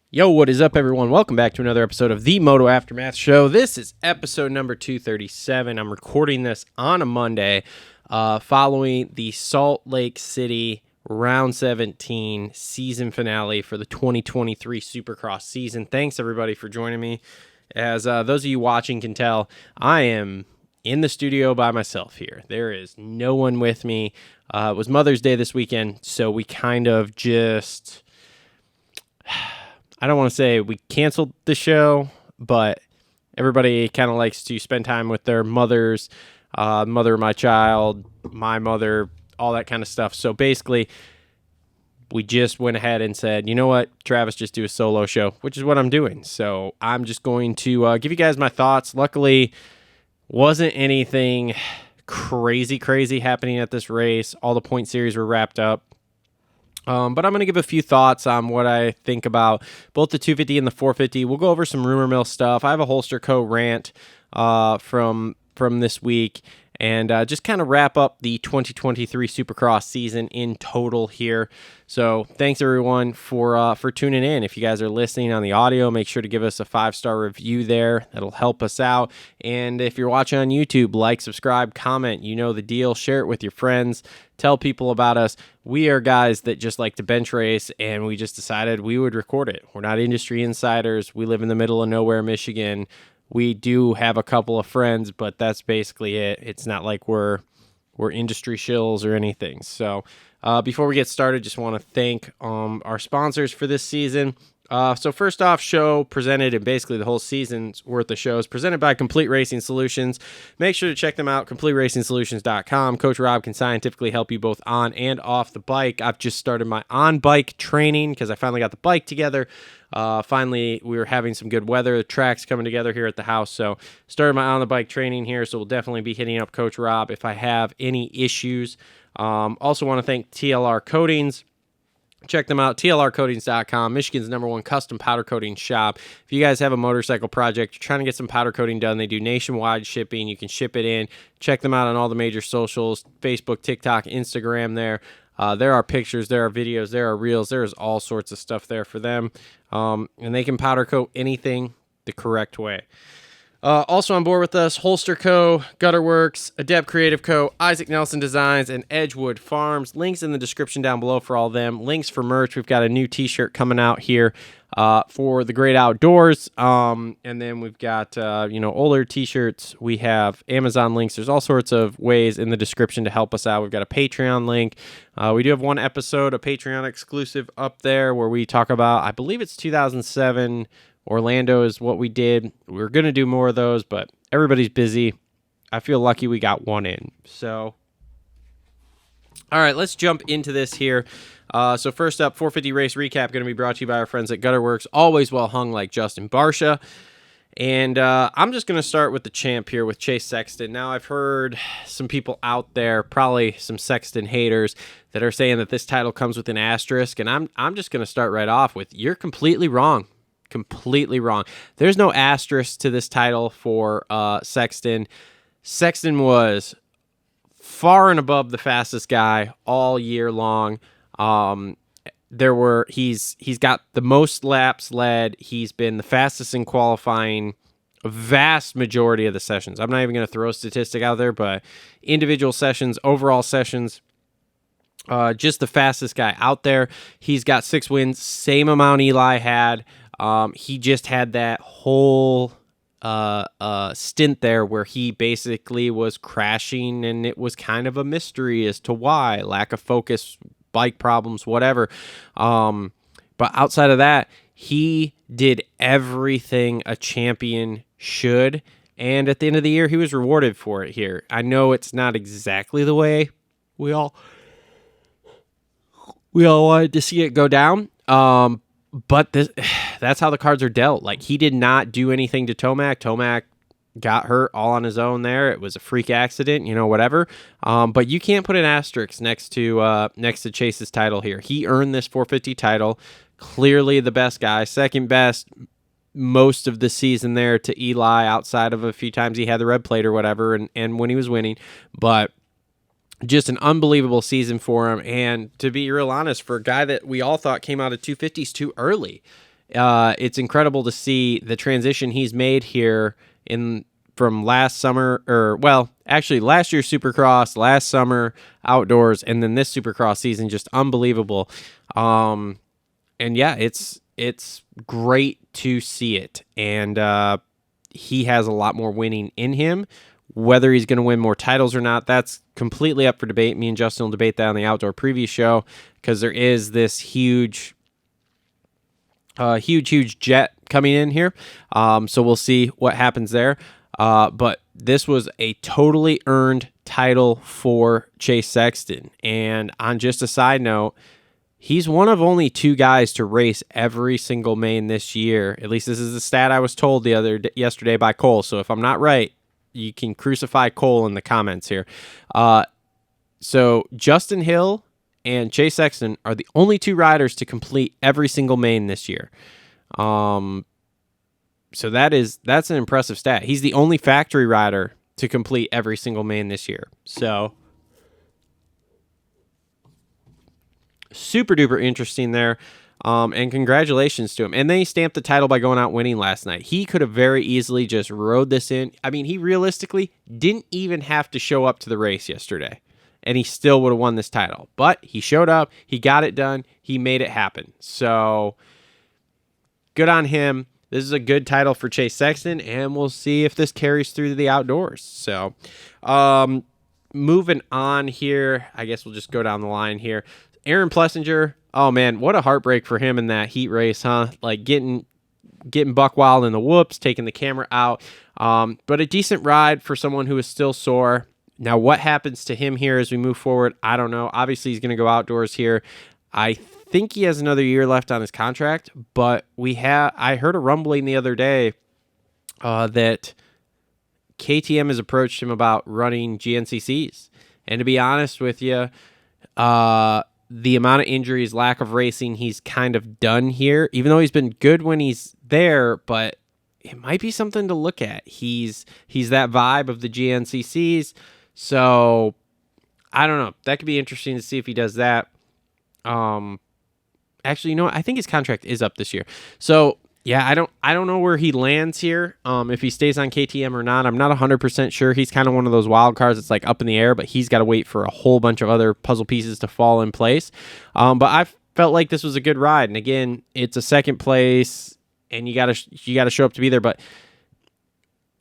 Yo, what is up, everyone? Welcome back to another episode of the Moto Aftermath Show. This is episode number 237. I'm recording this on a Monday following the Salt Lake City Round 17 season finale for the 2023 Supercross season. Thanks, everybody, for joining me. As those of you watching can tell, I am in the studio by myself here. There is no one with me. It was Mother's Day this weekend, so we kind of just... I don't want to say we canceled the show, but everybody kind of likes to spend time with their mothers, mother of my child, my mother, all that kind of stuff. So basically, we just went ahead and said, you know what, Travis, just do a solo show, which is what I'm doing. So I'm just going to give you guys my thoughts. Luckily, wasn't anything crazy happening at this race. All the point series were wrapped up. But I'm going to give a few thoughts on what I think about both the 250 and the 450. We'll go over some rumor mill stuff. I have a Holster Co. rant from this week, and just kind of wrap up the 2023 Supercross season in total here. So thanks, everyone, for tuning in. If you guys are listening on the audio, make sure to give us a 5-star review there. That'll help us out. And if you're watching on YouTube, like, subscribe, comment. You know the deal. Share it with your friends. Tell people about us. We are guys that just like to bench race, and we just decided we would record it. We're not industry insiders. We live in the middle of nowhere, Michigan. We do have a couple of friends, but that's basically it. It's not like we're industry shills or anything. So before we get started, just want to thank our sponsors for this season. So first off, show presented, and basically the whole season's worth of shows presented by Complete Racing Solutions. Make sure to check them out, CompleteRacingSolutions.com. Coach Rob can scientifically help you both on and off the bike. I've just started my on-bike training because I finally got the bike together. Finally, we were having some good weather. The track's coming together here at the house, so started my on-the-bike training here, so we'll definitely be hitting up Coach Rob if I have any issues. Also want to thank TLR Coatings. Check them out, TLRcoatings.com, Michigan's #1 custom powder coating shop. If you guys have a motorcycle project, you're trying to get some powder coating done, they do nationwide shipping. You can ship it in. Check them out on all the major socials, Facebook, TikTok, Instagram there. There are pictures, there are videos, there are reels. There is all sorts of stuff there for them. And they can powder coat anything the correct way. Also on board with us, Holster Co., Gutter Worx, Adept Creative Co., Issac Nelson Designs, and Edgewood Farms. Links in the description down below for all of them. Links for merch. We've got a new t-shirt coming out here for the great outdoors. And then we've got, older t-shirts. We have Amazon links. There's all sorts of ways in the description to help us out. We've got a Patreon link. We do have one episode, a Patreon exclusive up there where we talk about, I believe it's 2007 Orlando is what we did. We're going to do more of those, but everybody's busy. I feel lucky we got one in. So, all right, let's jump into this here. So first up, 450 race recap going to be brought to you by our friends at Gutter Worx, always well hung like Justin Barsha. And I'm just going to start with the champ here with Chase Sexton. Now, I've heard some people out there, probably some Sexton haters, that are saying that this title comes with an asterisk. And I'm just going to start right off with, you're completely wrong. Completely wrong. There's no asterisk to this title for Sexton. Sexton was far and above the fastest guy all year long. He's got the most laps led. He's been the fastest in qualifying a vast majority of the sessions. I'm not even going to throw a statistic out there, but individual sessions, overall sessions, just the fastest guy out there. He's got 6 wins, same amount Eli had. He just had that whole stint there where he basically was crashing, and it was kind of a mystery as to why. Lack of focus, bike problems, whatever. But outside of that, he did everything a champion should, and at the end of the year, he was rewarded for it here. I know it's not exactly the way we all wanted to see it go down, but that's how the cards are dealt. Like, he did not do anything to Tomac. Tomac got hurt all on his own there. It was a freak accident, whatever. But you can't put an asterisk next to Chase's title here. He earned this 450 title. Clearly the best guy, second best most of the season there to Eli, outside of a few times he had the red plate or whatever, and when he was winning. But just an unbelievable season for him. And to be real honest, for a guy that we all thought came out of 250s too early, It's incredible to see the transition he's made here from last summer, actually last year's Supercross, last summer outdoors, and then this Supercross season, just unbelievable. And yeah, it's great to see it, and he has a lot more winning in him. Whether he's going to win more titles or not, that's completely up for debate. Me and Justin will debate that on the outdoor preview show, because there is this huge jet coming in here. So we'll see what happens there. But this was a totally earned title for Chase Sexton. And on just a side note, he's one of only 2 guys to race every single main this year. At least this is the stat I was told yesterday by Cole. So if I'm not right, you can crucify Cole in the comments here. So Justin Hill and Chase Sexton are the only 2 riders to complete every single main this year. So that's an impressive stat. He's the only factory rider to complete every single main this year. So super duper interesting there. And congratulations to him. And then he stamped the title by going out winning last night. He could have very easily just rode this in. I mean, he realistically didn't even have to show up to the race yesterday, and he still would have won this title. But he showed up, he got it done, he made it happen. So good on him. This is a good title for Chase Sexton, and we'll see if this carries through to the outdoors. So moving on here, I guess we'll just go down the line here. Aaron Plessinger, oh man, what a heartbreak for him in that heat race, huh? Like getting buck wild in the whoops, taking the camera out. But a decent ride for someone who is still sore. Now, what happens to him here as we move forward? I don't know. Obviously, he's going to go outdoors here. I think he has another year left on his contract, but I heard a rumbling the other day that KTM has approached him about running GNCCs. And to be honest with you, the amount of injuries, lack of racing, he's kind of done here, even though he's been good when he's there, but it might be something to look at. He's that vibe of the GNCCs, so I don't know. That could be interesting to see if he does that. Actually, you know what? I think his contract is up this year. So yeah, I don't know where he lands here. If he stays on KTM or not, I'm not 100% sure. He's kind of one of those wild cards that's like up in the air, but he's got to wait for a whole bunch of other puzzle pieces to fall in place. But I felt like this was a good ride, and again, it's a second place, and you gotta show up to be there. But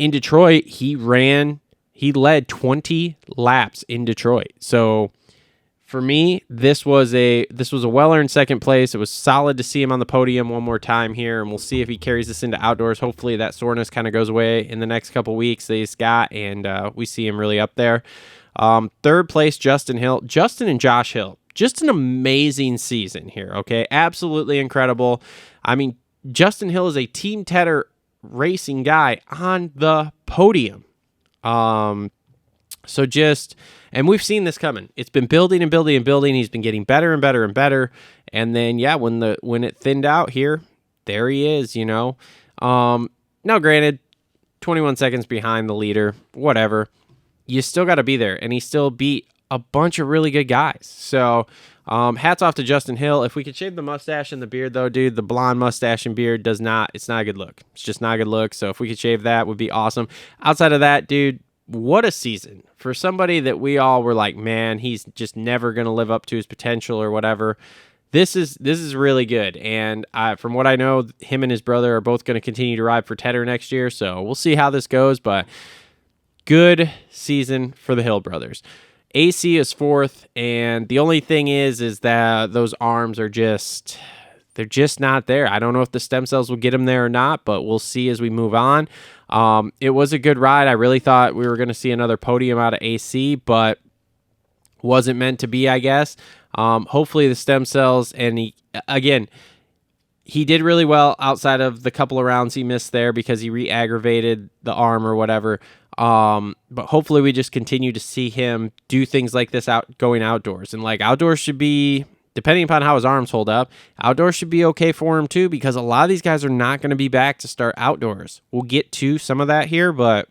in Detroit, he led 20 laps in Detroit. So for me, this was a well-earned second place. It was solid to see him on the podium one more time here, and we'll see if he carries this into outdoors. Hopefully that soreness kind of goes away in the next couple weeks that he's got, and we see him really up there. Third place, Justin and Josh Hill. Just an amazing season here, okay? Absolutely incredible. I mean, Justin Hill is a Team Tedder racing guy on the podium. And we've seen this coming. It's been building and building and building. He's been getting better and better and better. And then, yeah, when it thinned out here, there he is, you know. Now, granted, 21 seconds behind the leader, whatever. You still got to be there. And he still beat a bunch of really good guys. So, hats off to Justin Hill. If we could shave the mustache and the beard, though, dude, the blonde mustache and beard it's not a good look. It's just not a good look. So if we could shave that, would be awesome. Outside of that, dude, what a season for somebody that we all were like, man, he's just never going to live up to his potential or whatever. This is really good. And from what I know, him and his brother are both going to continue to ride for Tedder next year. So we'll see how this goes, but good season for the Hill brothers. AC is fourth. And the only thing is that those arms are they're just not there. I don't know if the stem cells will get him there or not, but we'll see as we move on. It was a good ride. I really thought we were going to see another podium out of AC, but wasn't meant to be, I guess. Hopefully the stem cells, and he did really well outside of the couple of rounds he missed there because he re-aggravated the arm or whatever. But hopefully we just continue to see him do things like this going outdoors. And like outdoors should be, depending upon how his arms hold up, outdoors should be okay for him too, because a lot of these guys are not going to be back to start outdoors. We'll get to some of that here, but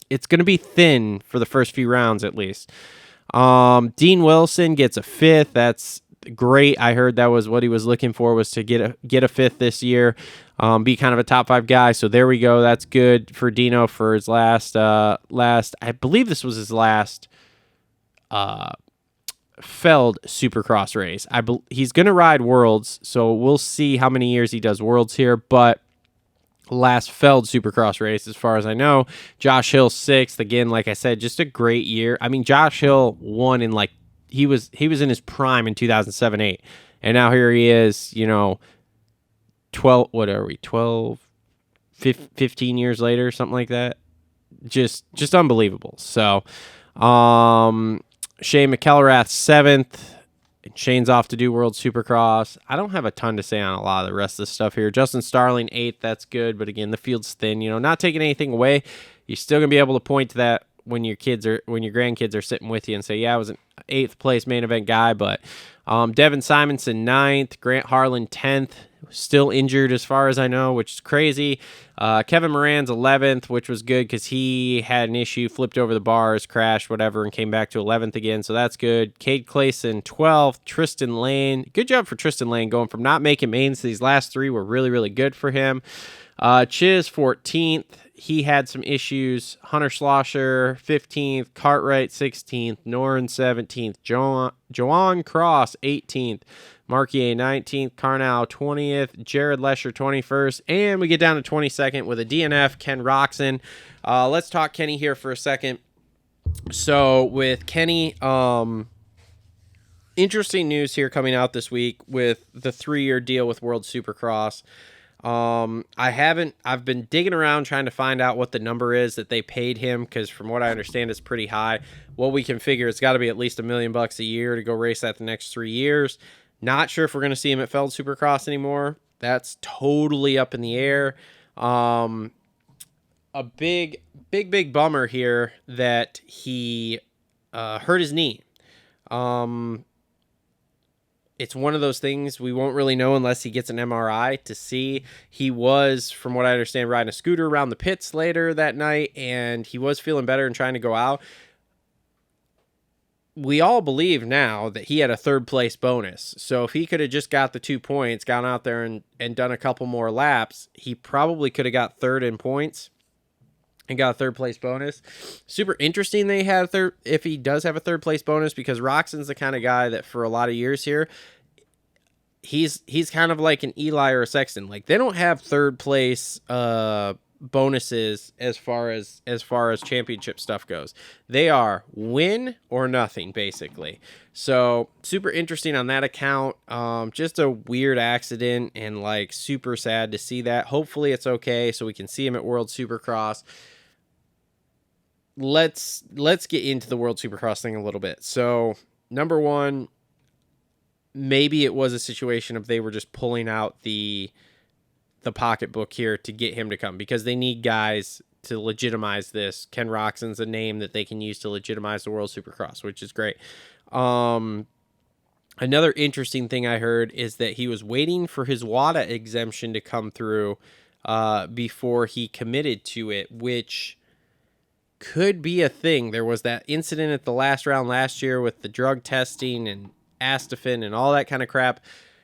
it's going to be thin for the first few rounds at least. Dean Wilson gets a fifth. That's great. I heard that was what he was looking for, was to get a fifth this year, be kind of a top 5 guy. So there we go. That's good for Dino for his last. I believe this was his last Feld Supercross race. He's going to ride Worlds, so we'll see how many years he does Worlds here, but last Feld Supercross race, as far as I know. Josh Hill 6th. Again, like I said, just a great year. I mean, Josh Hill won in he was in his prime in 2007-8, and now here he is, 12, what are we, 12, 15 years later, something like that. Just unbelievable. So, Shane McElrath 7th. And Shane's off to do World Supercross. I don't have a ton to say on a lot of the rest of the stuff here. Justin Starling 8th. That's good, but again, the field's thin. Not taking anything away. You're still gonna be able to point to that when your grandkids are sitting with you and say, "Yeah, I was an 8th place main event guy." But Devin Simonson 9th. Grant Harlan 10th. Still injured as far as I know, which is crazy. Kevin Moran's 11th, which was good because he had an issue, flipped over the bars, crashed, whatever, and came back to 11th again, so that's good. Cade Clayson 12th. Tristan Lane, good job for Tristan Lane going from not making mains to these last 3 were really, really good for him. Chiz 14th. He had some issues. Hunter Schlosser 15th. Cartwright 16th. Noren 17th. Joan Cross 18th. Marquier 19th, Carnow 20th, Jared Lesher 21st, and we get down to 22nd with a DNF, Ken Roxon. Let's talk Kenny here for a second. So with Kenny, interesting news here coming out this week with the 3-year deal with World Supercross. I've been digging around trying to find out what the number is that they paid him, because from what I understand, it's pretty high. What we can figure, it's got to be at least $1 million a year to go race that the next 3 years. Not sure if we're going to see him at Feld Supercross anymore. That's totally up in the air. A big bummer here that he hurt his knee. It's one of those things we won't really know unless he gets an MRI to see. He was, from what I understand, riding a scooter around the pits later that night, and he was feeling better and trying to go out. We all believe now that he had a 3rd place bonus. So if he could have just got the 2 points, gone out there and done a couple more laps, he probably could have got 3rd in points and got a 3rd place bonus. Super interesting they had a third, if he does have a 3rd place bonus, because Roxon's the kind of guy that for a lot of years here, he's kind of like an Eli or a Sexton. Like, they don't have 3rd place bonuses as far as championship stuff goes. They are win or nothing, basically. So super interesting on that account. Just a weird accident, and like super sad to see that. Hopefully it's okay so we can see him at World Supercross. Let's get into the World Supercross thing a little bit. So number one, maybe it was a situation of they were just pulling out the pocketbook here to get him to come, because they need guys to legitimize this. Ken Roxon's a name that they can use to legitimize the World Supercross, which is great. Another interesting thing I heard is that he was waiting for his WADA exemption to come through before he committed to it, which could be a thing. There was that incident at the last round last year with the drug testing and Astafin and all that kind of crap.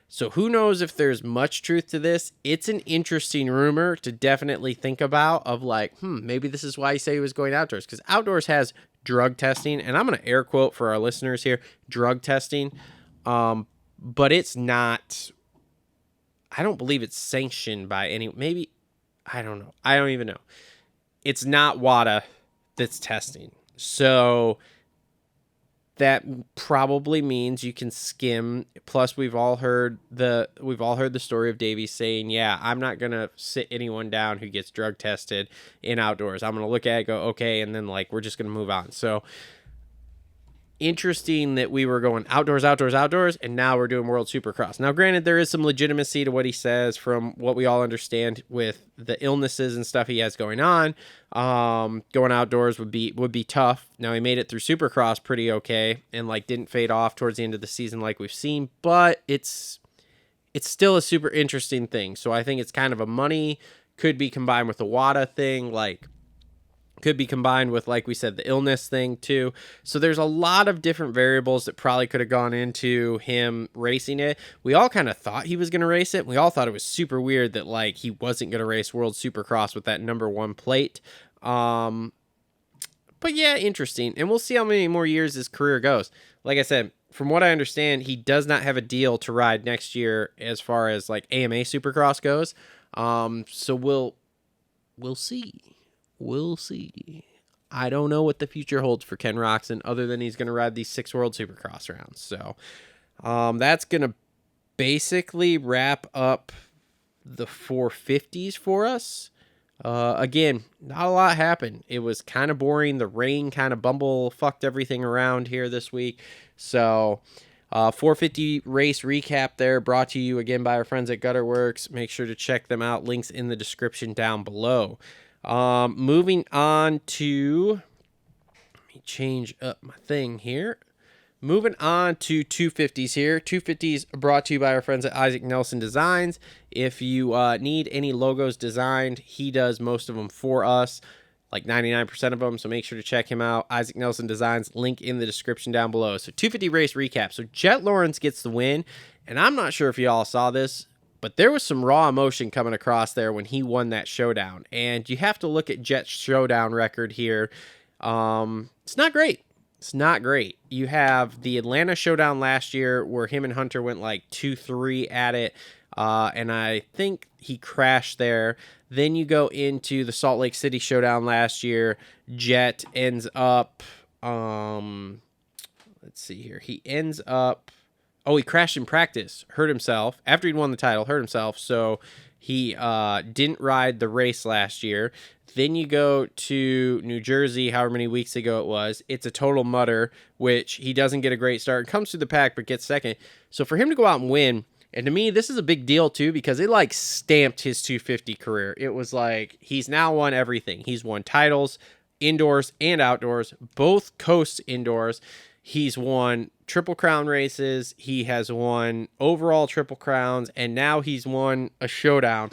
So who knows if there's much truth to this. It's an interesting rumor to definitely think about, of like, maybe this is why you say he was going outdoors, because outdoors has drug testing, and I'm going to air quote for our listeners here, drug testing. But it's not, I don't believe it's sanctioned by any, maybe, I don't know. I don't even know. It's not WADA that's testing. So that probably means you can skim. Plus, we've all heard the story of Davies saying, "Yeah, I'm not gonna sit anyone down who gets drug tested in outdoors. I'm gonna look at it, go okay, and then like we're just gonna move on." So interesting that we were going outdoors, and now we're doing World Supercross. Now, granted, there is some legitimacy to what he says from what we all understand with the illnesses and stuff he has going on. Going outdoors would be tough. Now, he made it through Supercross pretty okay, and like didn't fade off towards the end of the season like we've seen, but it's still a super interesting thing. So I think it's kind of a money, could be combined with the WADA thing. Like, Could be combined with, like we said, the illness thing too. So there's a lot of different variables that probably could have gone into him racing it. We all kind of thought he was going to race it. We all thought it was super weird that like he wasn't going to race World Supercross with that #1 plate. But yeah, interesting. And we'll see how many more years his career goes. Like I said, from what I understand, he does not have a deal to ride next year as far as like AMA Supercross goes. So we'll see. We'll see. I don't know what the future holds for Ken Roczen other than he's going to ride these 6 World Supercross rounds. So that's going to basically wrap up the 450s for us. Again, not a lot happened. It was kind of boring. The rain kind of fucked everything around here this week. So 450 race recap there, brought to you again by our friends at Gutter Worx. Make sure to check them out. Links in the description down below. Moving on to, let me change up my thing here. Moving on to 250s here. 250s brought to you by our friends at Issac Nelson Designs. If you need any logos designed, he does most of them for us, like 99% of them. So make sure to check him out. Issac Nelson Designs, link in the description down below. So 250 race recap. So Jet Lawrence gets the win, and I'm not sure if y'all saw this, but there was some raw emotion coming across there when he won that showdown. And you have to look at Jet's showdown record here. It's not great. It's not great. You have the Atlanta showdown last year where him and Hunter went like 2-3 at it. And I think he crashed there. Then you go into the Salt Lake City showdown last year. Jet ends up, let's see here. He ends up, he crashed in practice, hurt himself. After he'd won the title, hurt himself. So he didn't ride the race last year. Then you go to New Jersey, however many weeks ago it was. It's a total mutter, which he doesn't get a great start. Comes through the pack, but gets second. So for him to go out and win, and to me, this is a big deal too, because it like stamped his 250 career. It was like he's now won everything. He's won titles, indoors and outdoors, both coast indoors. He's won Triple Crown races. He has won overall Triple Crowns, and now he's won a showdown.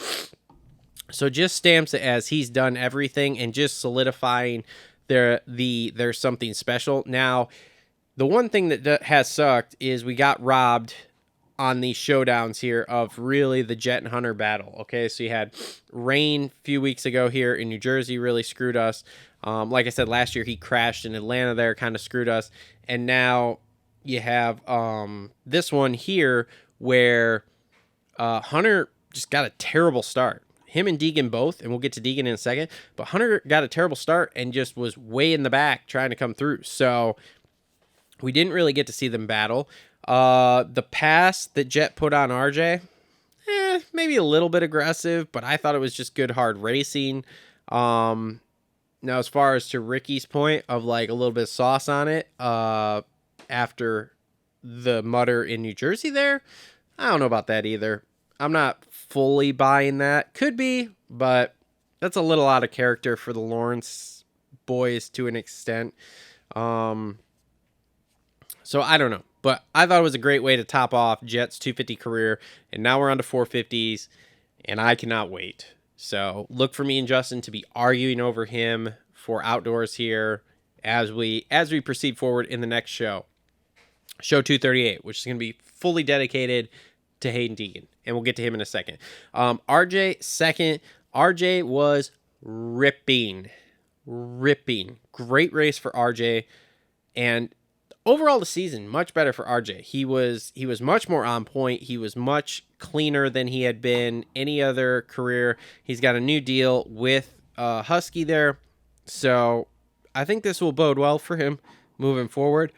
So just stamps it as he's done everything and just solidifying there's something special. Now, the one thing that has sucked is we got robbed on these showdowns here of really the Jet and Hunter battle. Okay, so you had rain a few weeks ago here in New Jersey, really screwed us. Like I said, last year he crashed in Atlanta there, kind of screwed us. And now you have this one here where Hunter just got a terrible start. Him and Deegan both, and we'll get to Deegan in a second, but Hunter got a terrible start and just was way in the back trying to come through. So we didn't really get to see them battle. The pass that Jet put on RJ, maybe a little bit aggressive, but I thought it was just good hard racing. Now, as far as to Ricky's point of like a little bit of sauce on it, after the mutter in New Jersey there, I don't know about that either. I'm not fully buying that. Could be, but that's a little out of character for the Lawrence boys to an extent. So I don't know, but I thought it was a great way to top off Jet's 250 career, and now we're on to 450s, and I cannot wait. So look for me and Justin to be arguing over him for outdoors here as we proceed forward in the next show 238, which is going to be fully dedicated to Hayden Deegan, and we'll get to him in a second. RJ second. RJ was ripping. Great race for RJ, and overall the season much better for RJ. He was much more on point. He was much cleaner than he had been any other career. He's got a new deal with Husky there, so I think this will bode well for him moving forward.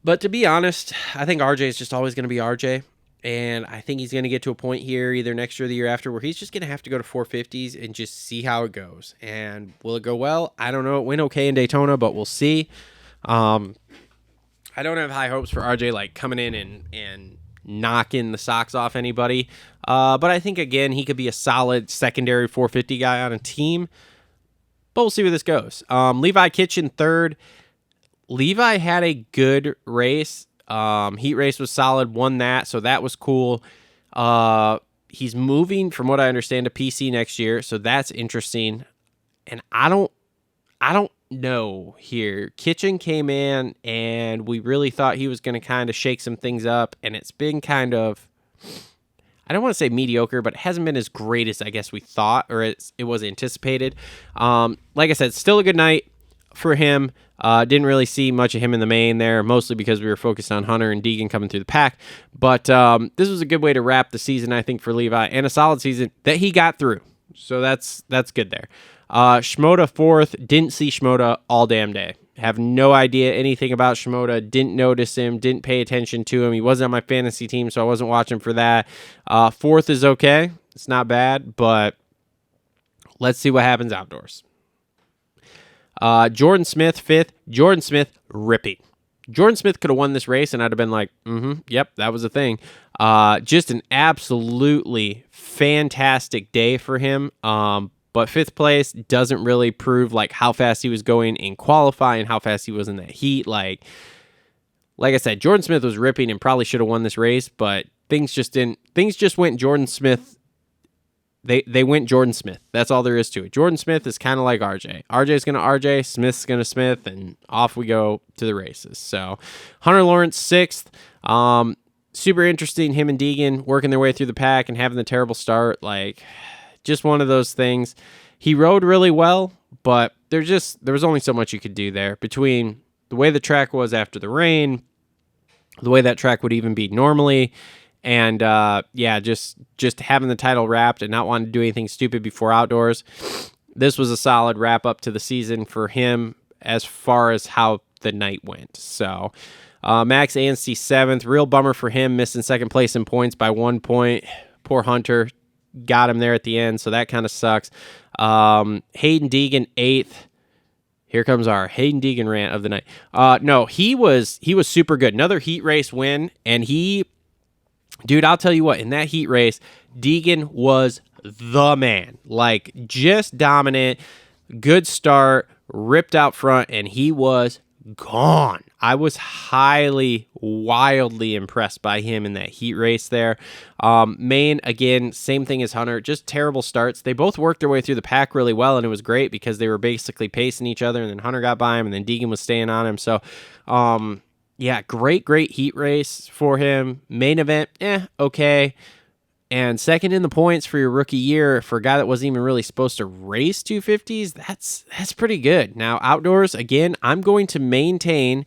But to be honest, I think RJ is just always going to be RJ. And I think he's going to get to a point here either next year or the year after where he's just going to have to go to 450s and just see how it goes. And will it go well? I don't know. It went okay in Daytona, but we'll see. I don't have high hopes for RJ like coming in and knocking the socks off anybody. But I think, again, he could be a solid secondary 450 guy on a team. But we'll see where this goes. Levi Kitchen third. Levi had a good race. Heat race was solid, won that, so that was cool. He's moving, from what I understand, to PC next year, so that's interesting. And I don't know here. Kitchen came in, and we really thought he was going to kind of shake some things up, and it's been kind of, I don't want to say mediocre, but it hasn't been as great as I guess we thought, or it was anticipated. Like I said, still a good night for him. Didn't really see much of him in the main there, mostly because we were focused on Hunter and Deegan coming through the pack. But this was a good way to wrap the season, I think, for Levi, and a solid season that he got through. So that's good there. Shimoda fourth. Didn't see Shimoda all damn day. Have no idea anything about Shimoda. Didn't notice him. Didn't pay attention to him. He wasn't on my fantasy team, so I wasn't watching for that. Fourth is okay. It's not bad, but let's see what happens outdoors. Jordan Smith, fifth. Jordan Smith, ripping. Jordan Smith could have won this race, and I'd have been like, yep, that was a thing. Just an absolutely fantastic day for him. But fifth place doesn't really prove like how fast he was going in qualifying, how fast he was in that heat. Like I said, Jordan Smith was ripping and probably should have won this race, but things just went Jordan Smith. They went Jordan Smith. That's all there is to it. Jordan Smith is kind of like RJ. RJ's going to RJ, Smith's going to Smith, and off we go to the races. So Hunter Lawrence, sixth. Super interesting, him and Deegan working their way through the pack and having the terrible start. Like, just one of those things. He rode really well, but there was only so much you could do there between the way the track was after the rain, the way that track would even be normally, and just having the title wrapped and not wanting to do anything stupid before outdoors. This was a solid wrap up to the season for him as far as how the night went. So Max ANC seventh. Real bummer for him, missing second place in points by 1 point. Poor Hunter. Got him there at the end, so that kind of sucks. Hayden Deegan, eighth. Here comes our Hayden Deegan rant of the night. No, he was super good. Another heat race win, and dude, I'll tell you what, in that heat race, Deegan was the man. Like, just dominant, good start, ripped out front, and he was gone. I was wildly impressed by him in that heat race there. Main, again, same thing as Hunter, just terrible starts. They both worked their way through the pack really well, and it was great because they were basically pacing each other, and then Hunter got by him, and then Deegan was staying on him. So, great heat race for him. Main event, okay. And second in the points for your rookie year for a guy that wasn't even really supposed to race 250s, that's pretty good. Now, outdoors, again, I'm going to maintain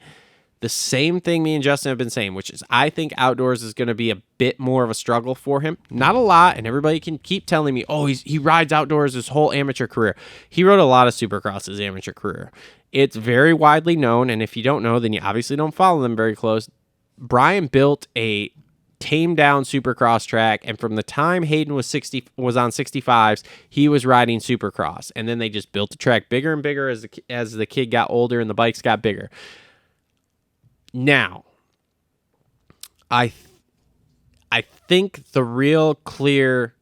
the same thing me and Justin have been saying, which is I think outdoors is going to be a bit more of a struggle for him. Not a lot, and everybody can keep telling me, oh, he rides outdoors his whole amateur career. He rode a lot of Supercross his amateur career. It's very widely known, and if you don't know, then you obviously don't follow them very close. Brian built a tamed down Supercross track, and from the time Hayden was on 65s, he was riding Supercross, and then they just built the track bigger and bigger as the kid got older and the bikes got bigger. Now, I think the real clear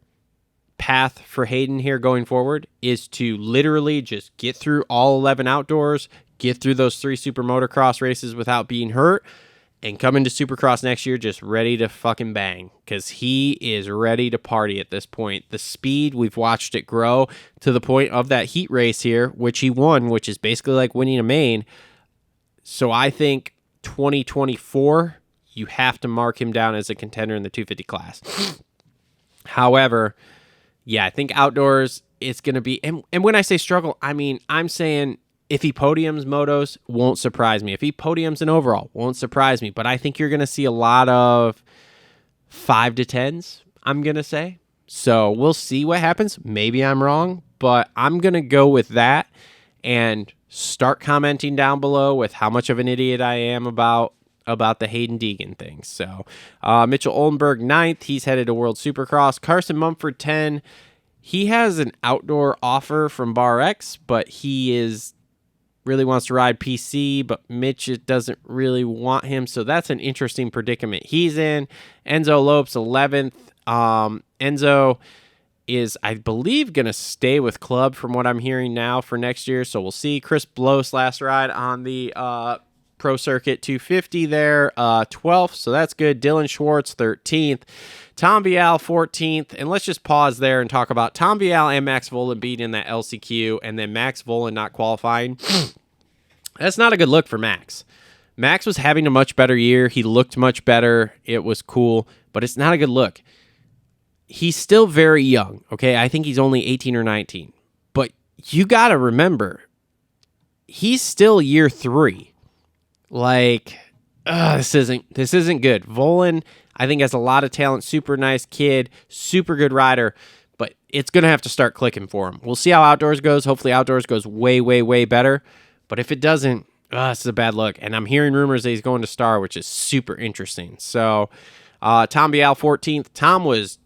path for Hayden here going forward is to literally just get through all 11 outdoors, get through those 3 super motocross races without being hurt, and come into Supercross next year just ready to fucking bang, because he is ready to party at this point. The speed, we've watched it grow to the point of that heat race here, which he won, which is basically like winning a main. So I think 2024, you have to mark him down as a contender in the 250 class. However, I think outdoors it's going to be, and when I say struggle, I mean, I'm saying if he podiums motos, won't surprise me. If he podiums an overall, won't surprise me. But I think you're going to see a lot of 5 to 10s, I'm going to say. So we'll see what happens. Maybe I'm wrong, but I'm going to go with that and start commenting down below with how much of an idiot I am about the Hayden Deegan thing. So Mitchell Oldenburg, 9th. He's headed to World Supercross. Carson Mumford, 10. He has an outdoor offer from Bar X, but he really wants to ride PC, but Mitch doesn't really want him. So that's an interesting predicament he's in. Enzo Lopes, 11th. Enzo is, I believe, going to stay with Club from what I'm hearing now for next year. So we'll see. Chris Bloss, last ride on the Pro Circuit 250 there, 12th. So that's good. Dylan Schwartz, 13th. Tom Vial 14th, and let's just pause there and talk about Tom Vial and Max Vohland being in that LCQ, and then Max Vohland not qualifying. That's not a good look for Max. Max was having a much better year. He looked much better. It was cool, but it's not a good look. He's still very young, okay? I think he's only 18 or 19. But you got to remember, he's still year 3. Like, this isn't good. Vohland, I think, has a lot of talent. Super nice kid, super good rider, but it's going to have to start clicking for him. We'll see how Outdoors goes. Hopefully Outdoors goes way, way, way better. But if it doesn't, this is a bad look. And I'm hearing rumors that he's going to Star, which is super interesting. So, Tom Vial 14th. Tom was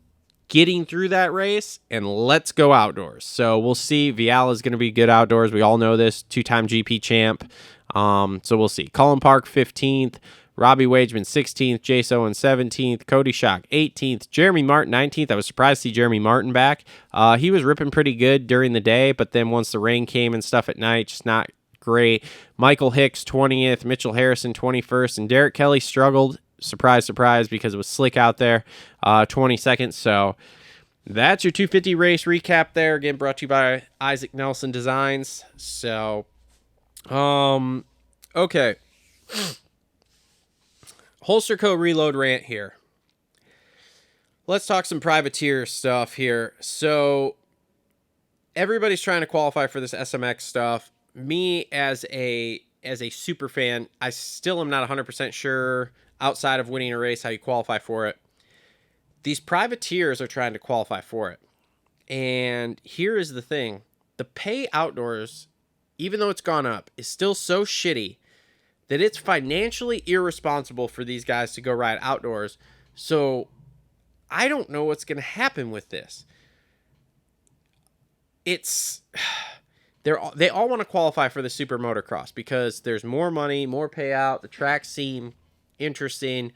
getting through that race, and let's go Outdoors. So we'll see. Vial is going to be good outdoors. We all know this. 2-time GP champ. So we'll see. Colin Park 15th. Robbie Wageman 16th. Jace Owen 17th. Cody Schock 18th. Jeremy Martin 19th. I was surprised to see Jeremy Martin back. He was ripping pretty good during the day, but then once the rain came and stuff at night, just not great. Michael Hicks 20th. Mitchell Harrison 21st. And Derek Kelly struggled. Surprise, surprise, because it was slick out there. 22nd. So that's your 250 race recap there. Again, brought to you by Isaac Nelson Designs. So, okay. Holster Co. reload rant here. Let's talk some privateer stuff here. So everybody's trying to qualify for this SMX stuff. Me as a super fan, I still am not 100% sure, outside of winning a race, how you qualify for it. These privateers are trying to qualify for it. And here is the thing. The pay outdoors, even though it's gone up, is still so shitty that it's financially irresponsible for these guys to go ride outdoors. So I don't know what's going to happen with this. They all want to qualify for the Super Motocross because there's more money, more payout. The tracks seem interesting,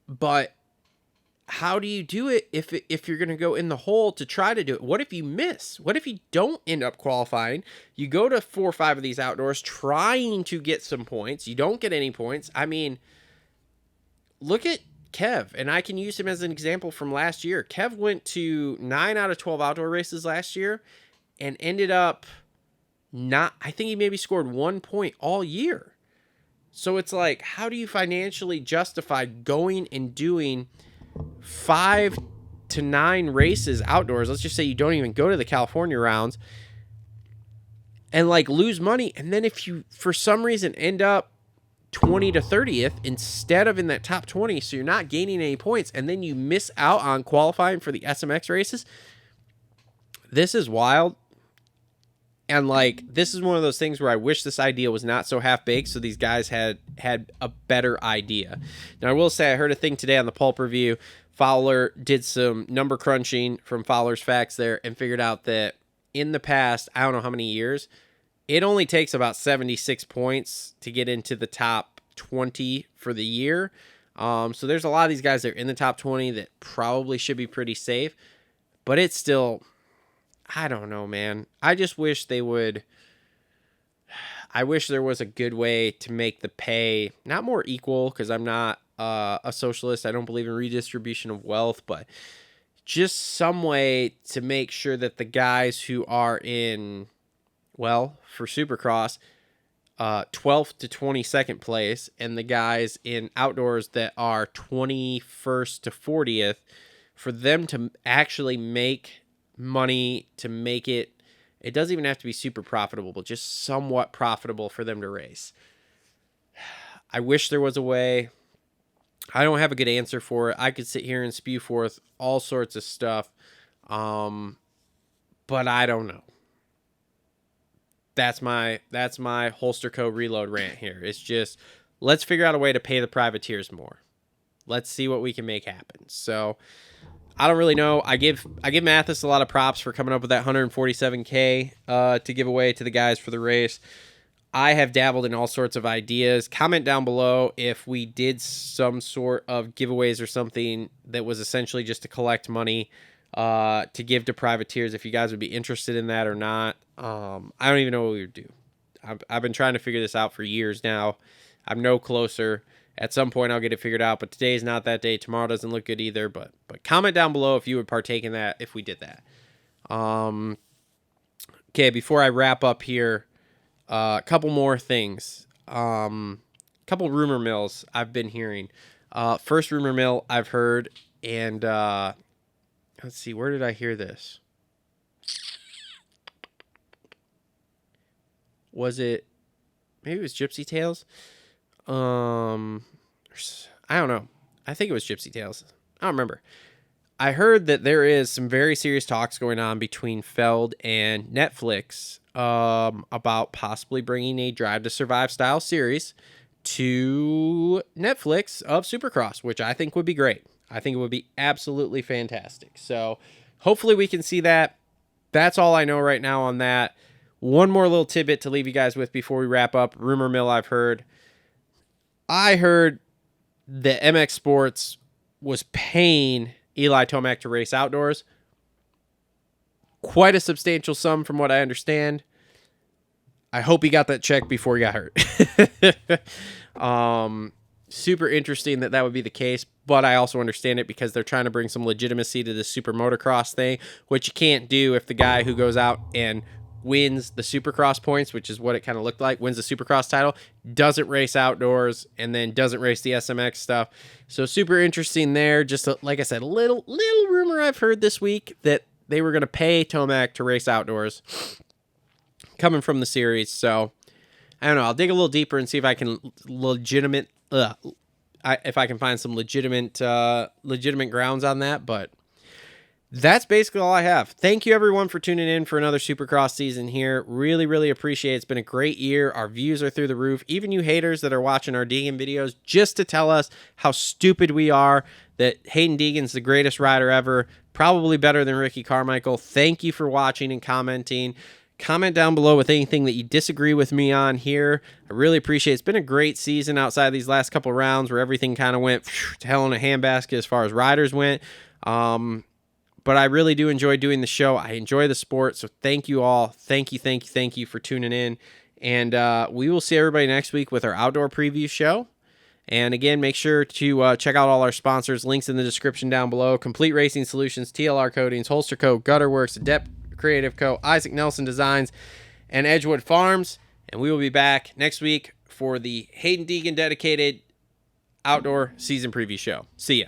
but how do you do it if you're going to go in the hole to try to do it? What if you miss? What if you don't end up qualifying? You go to 4 or 5 of these outdoors trying to get some points. You don't get any points. I mean, look at Kev, and I can use him as an example from last year. Kev went to 9 out of 12 outdoor races last year and ended up I think he maybe scored 1 point all year. So it's like, how do you financially justify going and doing 5 to 9 races outdoors? Let's just say you don't even go to the California rounds and like lose money. And then if you, for some reason, end up 20 to 30th instead of in that top 20, so you're not gaining any points, and then you miss out on qualifying for the SMX races. This is wild. And like, this is one of those things where I wish this idea was not so half-baked, so these guys had a better idea. Now, I will say I heard a thing today on the Pulp Review. Fowler did some number crunching from Fowler's Facts there and figured out that in the past, I don't know how many years, it only takes about 76 points to get into the top 20 for the year. So there's a lot of these guys that are in the top 20 that probably should be pretty safe, but it's still, I don't know, man. I just wish they would. I wish there was a good way to make the pay not more equal, because I'm not a socialist. I don't believe in redistribution of wealth, but just some way to make sure that the guys who are in, well, for Supercross, 12th to 22nd place, and the guys in outdoors that are 21st to 40th, for them to actually make money, to make it doesn't even have to be super profitable, but just somewhat profitable for them to race. I wish there was a way. I don't have a good answer for it. I could sit here and spew forth all sorts of stuff, but I don't know. That's my Holster Co. reload rant here. It's just, let's figure out a way to pay the privateers more. Let's see what we can make happen. So I don't really know. I give Mathis a lot of props for coming up with that 147K to give away to the guys for the race. I have dabbled in all sorts of ideas. Comment down below if we did some sort of giveaways or something that was essentially just to collect money to give to privateers, if you guys would be interested in that or not. I don't even know what we would do. I've been trying to figure this out for years now. I'm no closer, At some point, I'll get it figured out, but today is not that day. Tomorrow doesn't look good either, but comment down below if you would partake in that, if we did that. Okay, before I wrap up here, a couple more things. Couple rumor mills I've been hearing. First rumor mill I've heard, and let's see, where did I hear this? Was it, maybe it was Gypsy Tales? I don't know. I think it was Gypsy Tales. I don't remember. I heard that there is some very serious talks going on between Feld and Netflix about possibly bringing a Drive to Survive style series to Netflix of Supercross, which I think would be great. I think it would be absolutely fantastic. So hopefully we can see that. That's all I know right now on that. One more little tidbit to leave you guys with before we wrap up. Rumor mill I've heard. I heard that MX Sports was paying Eli Tomac to race outdoors. Quite a substantial sum from what I understand. I hope he got that check before he got hurt. Super interesting that would be the case, but I also understand it because they're trying to bring some legitimacy to this super motocross thing, which you can't do if the guy who goes out and wins the Supercross points, which is what it kind of looked like, wins the Supercross title, doesn't race outdoors, and then doesn't race the SMX stuff. So super interesting there. Just like I said, a little rumor I've heard this week that they were going to pay Tomac to race outdoors coming from the series. So I don't know. I'll dig a little deeper and see if I can if I can find some legitimate grounds on that, but that's basically all I have. Thank you, everyone, for tuning in for another Supercross season here. Really, really appreciate it. It's been a great year. Our views are through the roof. Even you haters that are watching our Deegan videos just to tell us how stupid we are, that Hayden Deegan's the greatest rider ever, probably better than Ricky Carmichael. Thank you for watching and commenting. Comment down below with anything that you disagree with me on here. I really appreciate it. It's been a great season outside of these last couple rounds where everything kind of went to hell in a handbasket as far as riders went. But I really do enjoy doing the show. I enjoy the sport. So thank you all. Thank you for tuning in. And we will see everybody next week with our outdoor preview show. And again, make sure to check out all our sponsors. Links in the description down below. Complete Racing Solutions, TLR Coatings, Holster Co, Gutter Works, Adept Creative Co, Isaac Nelson Designs, and Edgewood Farms. And we will be back next week for the Hayden Deegan dedicated outdoor season preview show. See ya.